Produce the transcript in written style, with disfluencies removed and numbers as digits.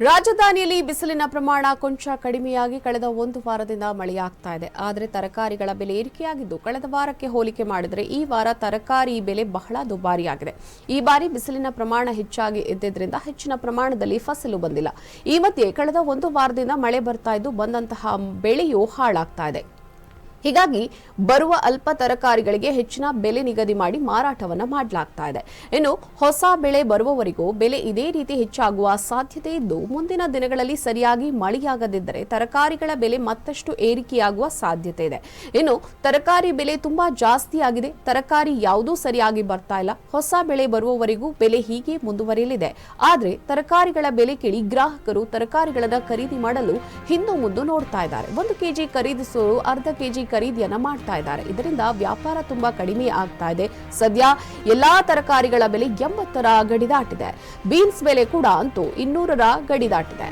ರಾಜಧಾನಿಯಲ್ಲಿ ಬಿಸಿಲಿನ ಪ್ರಮಾಣ ಕೊಂಚ ಕಡಿಮೆಯಾಗಿ ಕಳೆದ ಒಂದು ವಾರದಿಂದ ಮಳೆಯಾಗ್ತಾ ಇದೆ. ಆದರೆ ತರಕಾರಿಗಳ ಬೆಲೆ ಏರಿಕೆಯಾಗಿದ್ದು ಕಳೆದ ವಾರಕ್ಕೆ ಹೋಲಿಕೆ ಮಾಡಿದರೆ ಈ ವಾರ ತರಕಾರಿ ಬೆಲೆ ಬಹಳ ದುಬಾರಿಯಾಗಿದೆ. ಈ ಬಾರಿ ಬಿಸಿಲಿನ ಪ್ರಮಾಣ ಹೆಚ್ಚಾಗಿ ಇದ್ದಿದ್ದರಿಂದ ಹೆಚ್ಚಿನ ಪ್ರಮಾಣದಲ್ಲಿ ಫಸಲು ಬಂದಿಲ್ಲ. ಈ ಮಧ್ಯೆ ಕಳೆದ ಒಂದು ವಾರದಿಂದ ಮಳೆ ಬರ್ತಾ ಇದ್ದು ಬಂದಂತಹ ಬೆಳೆಯೂ ಹಾಳಾಗ್ತಾ ಇದೆ. ಹೀಗಾಗಿ ಬರುವ ಅಲ್ಪ ತರಕಾರಿಗಳಿಗೆ ಹೆಚ್ಚಿನ ಬೆಲೆ ನಿಗದಿ ಮಾಡಿ ಮಾರಾಟವನ್ನ ಮಾಡಲಾಗ್ತಾ ಇದೆ. ಇನ್ನು ಹೊಸ ಬೆಳೆ ಬರುವವರೆಗೂ ಬೆಲೆ ಇದೇ ರೀತಿ ಹೆಚ್ಚಾಗುವ ಸಾಧ್ಯತೆ ಇದ್ದು ಮುಂದಿನ ದಿನಗಳಲ್ಲಿ ಸರಿಯಾಗಿ ಮಳೆಯಾಗದಿದ್ದರೆ ತರಕಾರಿಗಳ ಬೆಲೆ ಮತ್ತಷ್ಟು ಏರಿಕೆಯಾಗುವ ಸಾಧ್ಯತೆ ಇದೆ. ಇನ್ನು ತರಕಾರಿ ಬೆಲೆ ತುಂಬಾ ಜಾಸ್ತಿ ಆಗಿದೆ. ತರಕಾರಿ ಯಾವುದೂ ಸರಿಯಾಗಿ ಬರ್ತಾ ಇಲ್ಲ. ಹೊಸ ಬೆಳೆ ಬರುವವರೆಗೂ ಬೆಲೆ ಹೀಗೆ ಮುಂದುವರಿಯಲಿದೆ. ಆದರೆ ತರಕಾರಿಗಳ ಬೆಲೆ ಕೇಳಿ ಗ್ರಾಹಕರು ತರಕಾರಿಗಳನ್ನು ಖರೀದಿ ಮಾಡಲು ಹಿಂದು ಮುಂದೆ ನೋಡ್ತಾ ಇದ್ದಾರೆ. 1 ಕೆಜಿ ಖರೀದಿಸಲು ಅರ್ಧ ಕೆಜಿ ಖರೀದಿಯನ್ನ ಮಾಡ್ತಾ ಇದ್ದಾರೆ. ಇದರಿಂದ ವ್ಯಾಪಾರ ತುಂಬಾ ಕಡಿಮೆ ಆಗ್ತಾ ಇದೆ. ಸದ್ಯ ಎಲ್ಲಾ ತರಕಾರಿಗಳ ಬೆಲೆ 80ರ ಗಡಿ ದಾಟಿದೆ. ಬೀನ್ಸ್ ಬೆಲೆ ಕೂಡ ಅಂತೂ 200ರ ಗಡಿ ದಾಟಿದೆ.